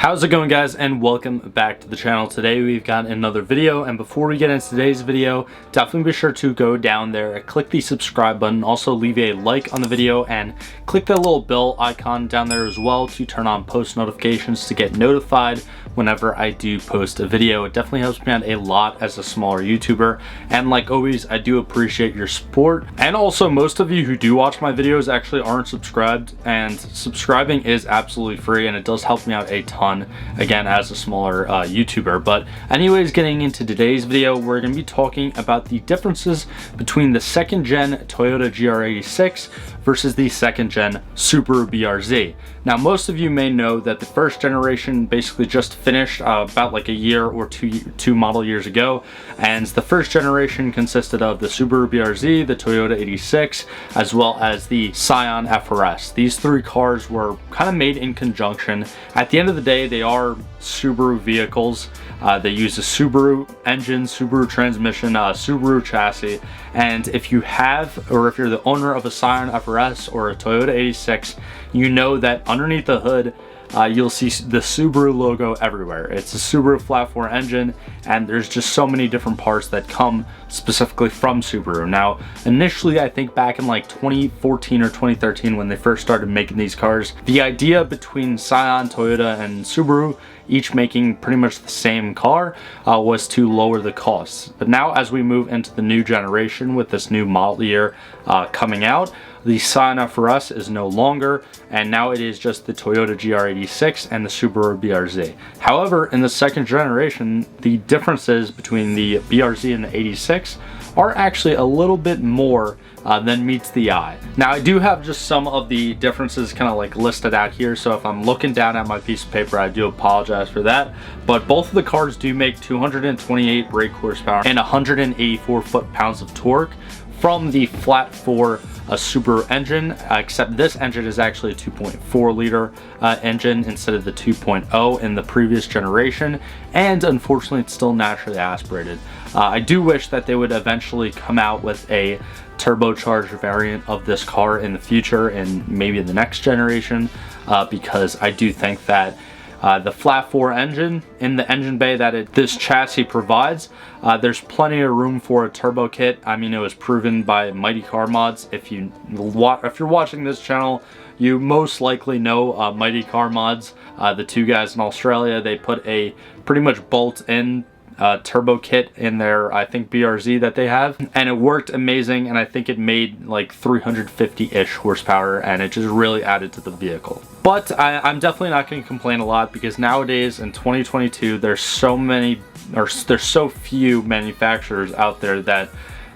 How's it going, guys, and welcome back to the channel. Today we've got another video, and before we get into today's video, definitely be sure to go down there, click the subscribe button, also leave a like on the video, and click the little bell icon down there as well to turn on post notifications to get notified whenever I do post a video. It definitely helps me out a lot as a smaller YouTuber, and like always, I do appreciate your support. And also, most of you who do watch my videos actually aren't subscribed, and subscribing is absolutely free, and it does help me out a ton, again, as a smaller YouTuber. But anyways, getting into today's video, we're going to be talking about the differences between the second gen Toyota GR86 versus the second gen Subaru BRZ. Now, most of you may know that the first generation basically just finished about like a year or two model years ago, and the first generation consisted of the Subaru BRZ, the Toyota 86, as well as the Scion FRS. These three cars were kind of made in conjunction. At the end of the day, they are Subaru vehicles. They use a Subaru engine, Subaru transmission, Subaru chassis, and if you have, or if you're the owner of a Scion FRS or a Toyota 86, you know that underneath the hood you'll see the Subaru logo everywhere. It's a Subaru flat 4 engine, and there's just so many different parts that come specifically from Subaru. Now, initially, I think back in like 2014 or 2013 when they first started making these cars, the idea between Scion, Toyota, and Subaru, each making pretty much the same car, was to lower the costs. But now, as we move into the new generation with this new model year coming out, the Scion FRS is no longer, and now it is just the Toyota GR86 and the Subaru BRZ. However, in the second generation, the differences between the BRZ and the 86 are actually a little bit more than meets the eye. Now, I do have just some of the differences kind of like listed out here, so if I'm looking down at my piece of paper, I do apologize for that. But both of the cars do make 228 brake horsepower and 184 foot-pounds of torque from the flat 4 Subaru engine, except this engine is actually a 2.4 liter engine instead of the 2.0 in the previous generation, and unfortunately it's still naturally aspirated. I do wish that they would eventually come out with a turbocharged variant of this car in the future and maybe the next generation, because I do think that the flat 4 engine in the engine bay that this chassis provides, there's plenty of room for a turbo kit. I mean, it was proven by Mighty Car Mods. If you're watching this channel, you most likely know Mighty Car Mods, the two guys in Australia. They put a pretty much bolt-in turbo kit in their, I think, BRZ that they have, and it worked amazing, and I think it made like 350-ish horsepower, and it just really added to the vehicle. But I'm definitely not going to complain a lot, because nowadays in 2022 there's so few manufacturers out there that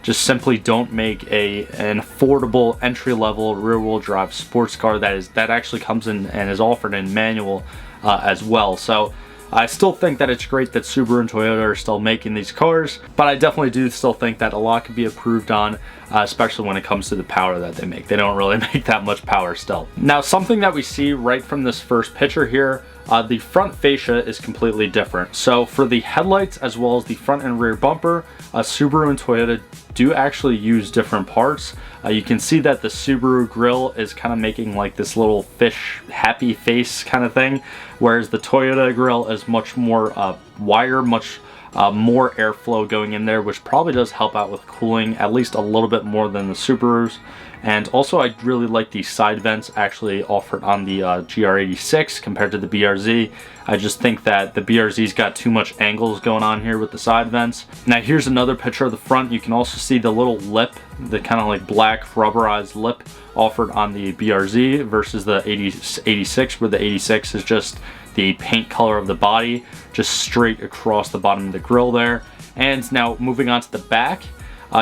just simply don't make an affordable entry-level rear-wheel drive sports car that actually comes in and is offered in manual as well. So I still think that it's great that Subaru and Toyota are still making these cars, but I definitely do still think that a lot could be improved on, especially when it comes to the power that they make. They don't really make that much power still. Now, something that we see right from this first picture here, the front fascia is completely different. So for the headlights as well as the front and rear bumper, Subaru and Toyota do actually use different parts. You can see that the Subaru grille is kind of making like this little fish happy face kind of thing, whereas the Toyota grille is much more wider, much more airflow going in there, which probably does help out with cooling at least a little bit more than the Subarus. And also, I really like the side vents actually offered on the GR86 compared to the BRZ. I just think that the BRZ's got too much angles going on here with the side vents. Now, here's another picture of the front. You can also see the little lip, the kind of like black rubberized lip offered on the BRZ versus the 86, where the 86 is just the paint color of the body, just straight across the bottom of the grille there. And now moving on to the back,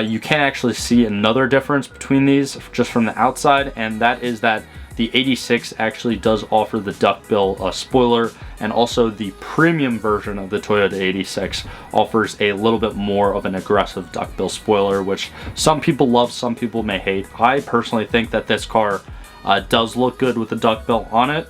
you can actually see another difference between these just from the outside, and that is that the 86 actually does offer the duckbill spoiler, and also the premium version of the Toyota 86 offers a little bit more of an aggressive duckbill spoiler, which some people love, some people may hate. I personally think that this car does look good with the duckbill on it.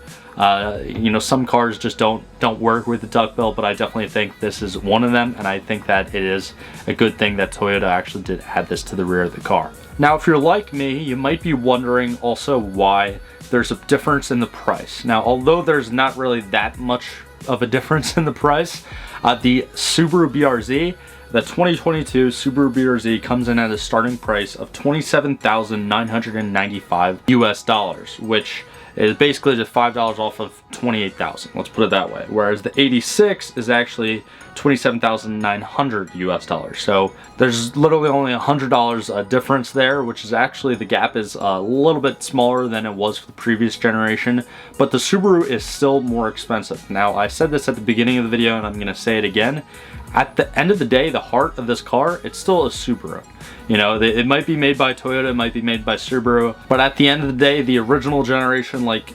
You know, some cars just don't work with the duckbill, but I definitely think this is one of them, and I think that it is a good thing that Toyota actually did add this to the rear of the car. Now, if you're like me, you might be wondering also why there's a difference in the price. Now, although there's not really that much of a difference in the price. The Subaru BRZ, the 2022 Subaru BRZ comes in at a starting price of $27,995 US, which is basically just $5 off of $28,000. Let's put it that way. Whereas the 86 is actually $27,900 US. So there's literally only $100 difference there, which is actually, the gap is a little bit smaller than it was for the previous generation, but the Subaru is still more expensive. Now, I said this at the beginning of the video and I'm gonna say it again. At the end of the day, the heart of this car, it's still a Subaru. You know, it might be made by Toyota, it might be made by Subaru, but at the end of the day, the original generation, like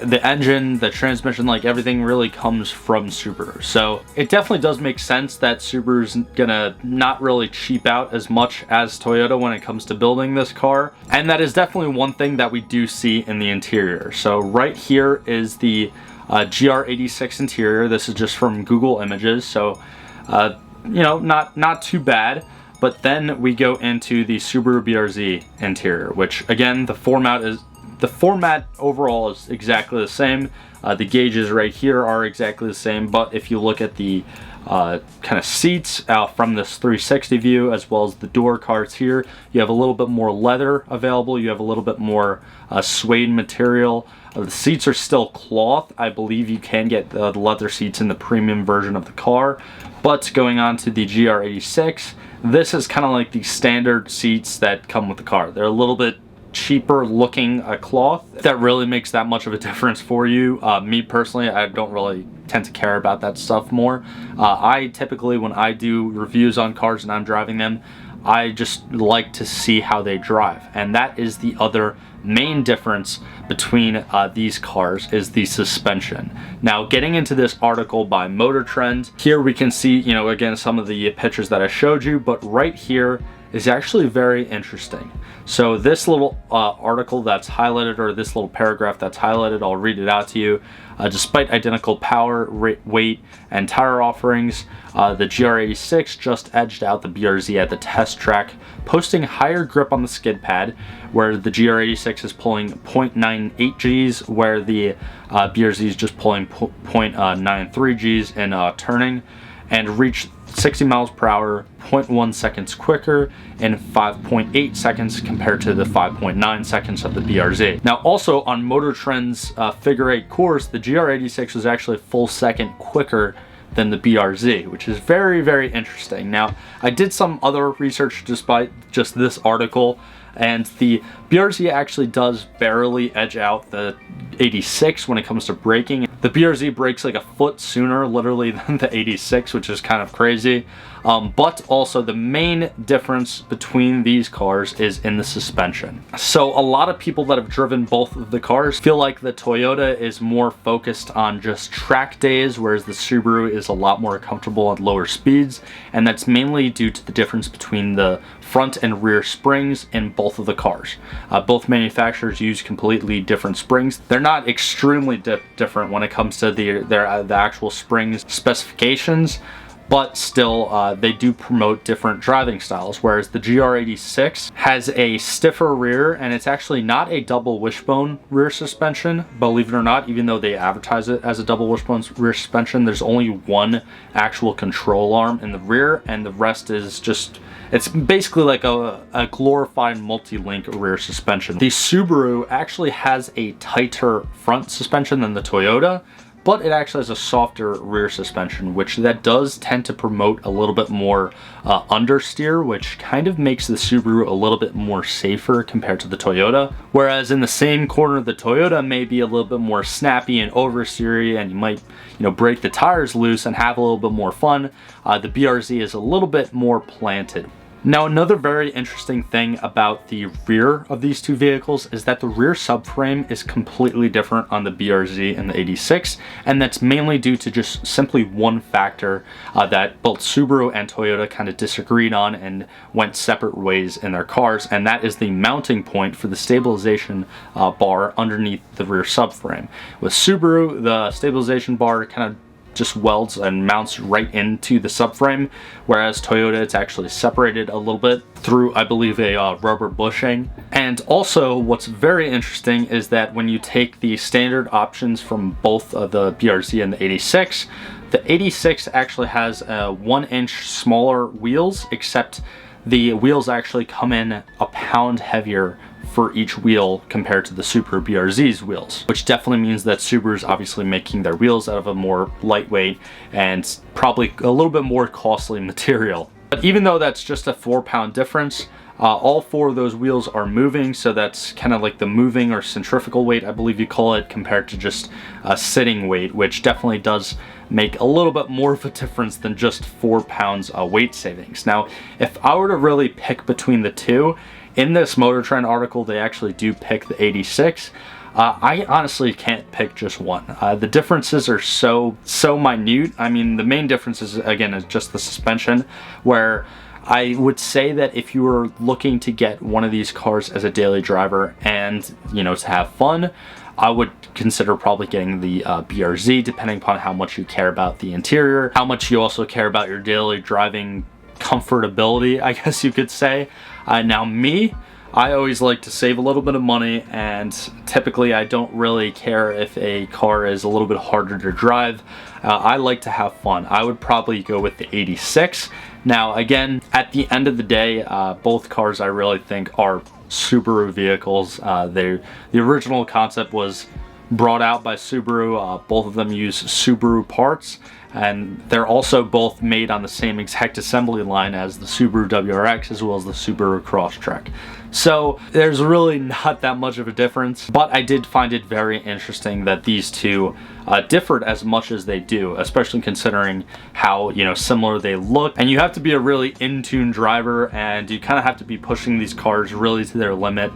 the engine, the transmission, like everything really comes from Subaru. So it definitely does make sense that Subaru's gonna not really cheap out as much as Toyota when it comes to building this car. And that is definitely one thing that we do see in the interior. So right here is the GR86 interior. This is just from Google Images. So you know, not too bad. But then we go into the Subaru BRZ interior, which again, the format overall is exactly the same. The gauges right here are exactly the same, but if you look at the kind of seats from this 360 view, as well as the door cards here, you have a little bit more leather available. You have a little bit more suede material. The seats are still cloth. I believe you can get the leather seats in the premium version of the car. But going on to the GR86, this is kind of like the standard seats that come with the car. They're a little bit cheaper looking cloth. That really makes that much of a difference for you. Me personally, I don't really tend to care about that stuff more. I typically, when I do reviews on cars and I'm driving them, I just like to see how they drive. And that is the other main difference between these cars, is the suspension. Now, getting into this article by Motor Trend, here we can see, you know, again, some of the pictures that I showed you, but right here is actually very interesting. So this little article that's highlighted, or this little paragraph that's highlighted, I'll read it out to you. Despite identical power, weight, and tire offerings, the GR86 just edged out the BRZ at the test track, posting higher grip on the skid pad, where the GR86 is pulling 0.98 Gs, where the BRZ is just pulling 0.93 Gs in turning, and reach 60 miles per hour, 0.1 seconds quicker, and 5.8 seconds compared to the 5.9 seconds of the BRZ. Now, also on Motor Trend's Figure 8 course, the GR86 was actually a full second quicker than the BRZ, which is very, very interesting. Now, I did some other research despite just this article, and the BRZ actually does barely edge out the 86 when it comes to braking. The BRZ brakes like a foot sooner, literally, than the 86, which is kind of crazy. But also the main difference between these cars is in the suspension. So a lot of people that have driven both of the cars feel like the Toyota is more focused on just track days, whereas the Subaru is a lot more comfortable at lower speeds. And that's mainly due to the difference between the front and rear springs in both of the cars. Both manufacturers use completely different springs. They're not extremely different when it comes to the actual springs specifications, but still they do promote different driving styles, whereas the GR86 has a stiffer rear, and it's actually not a double wishbone rear suspension, believe it or not. Even though they advertise it as a double wishbone rear suspension, there's only one actual control arm in the rear, and the rest is just, it's basically like a glorified multi-link rear suspension. The Subaru actually has a tighter front suspension than the Toyota, but it actually has a softer rear suspension, which that does tend to promote a little bit more understeer, which kind of makes the Subaru a little bit more safer compared to the Toyota. Whereas in the same corner, the Toyota may be a little bit more snappy and oversteery, and you might, you know, break the tires loose and have a little bit more fun. The BRZ is a little bit more planted. Now, another very interesting thing about the rear of these two vehicles is that the rear subframe is completely different on the BRZ and the 86, and that's mainly due to just simply one factor that both Subaru and Toyota kind of disagreed on and went separate ways in their cars, and that is the mounting point for the stabilization bar underneath the rear subframe. With Subaru, the stabilization bar kind of just welds and mounts right into the subframe, whereas Toyota, it's actually separated a little bit through, I believe, a rubber bushing. And also what's very interesting is that when you take the standard options from both the BRZ and the 86, the 86 actually has 1 inch smaller wheels, except the wheels actually come in a pound heavier for each wheel compared to the Subaru BRZ's wheels, which definitely means that Subaru's obviously making their wheels out of a more lightweight and probably a little bit more costly material. But even though that's just a 4-pound difference, all 4 of those wheels are moving, so that's kind of like the moving or centrifugal weight, I believe you call it, compared to just a sitting weight, which definitely does make a little bit more of a difference than just 4 pounds weight savings. Now, if I were to really pick between the two, in this Motor Trend article, they actually do pick the 86. I honestly can't pick just one. The differences are so minute. I mean, the main difference is, again, is just the suspension, where I would say that if you were looking to get one of these cars as a daily driver and, you know, to have fun, I would consider probably getting the BRZ, depending upon how much you care about the interior, how much you also care about your daily driving comfortability, I guess you could say. Now me, I always like to save a little bit of money, and typically I don't really care if a car is a little bit harder to drive. I like to have fun. I would probably go with the 86. Now again, at the end of the day, both cars I really think are Subaru vehicles. The original concept was brought out by Subaru. Both of them use Subaru parts, and they're also both made on the same exact assembly line as the Subaru WRX as well as the Subaru Crosstrek. So there's really not that much of a difference, but I did find it very interesting that these two differed as much as they do, especially considering how, you know, similar they look. And you have to be a really in-tune driver, and you kind of have to be pushing these cars really to their limit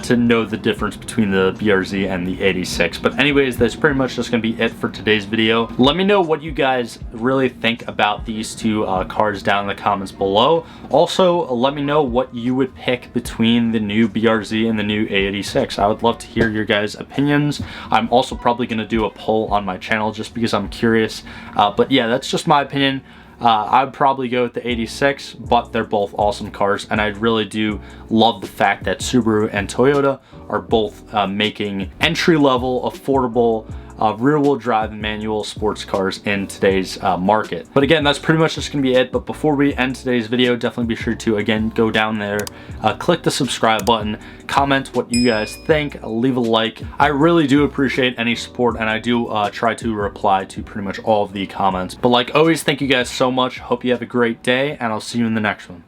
to know the difference between the BRZ and the 86. But anyways, that's pretty much just gonna be it for today's video. Let me know what you guys really think about these two cars down in the comments below. Also, let me know what you would pick between the new BRZ and the new A86. I would love to hear your guys' opinions. I'm also probably going to do a poll on my channel just because I'm curious. But yeah, that's just my opinion. I'd probably go with the 86, but they're both awesome cars, and I really do love the fact that Subaru and Toyota are both making entry-level, affordable, rear-wheel drive manual sports cars in today's market. But again, that's pretty much just gonna be it. But before we end today's video, definitely be sure to, again, go down there, click the subscribe button, comment what you guys think, leave a like. I really do appreciate any support, and I do try to reply to pretty much all of the comments. But like always, thank you guys so much. Hope you have a great day, and I'll see you in the next one.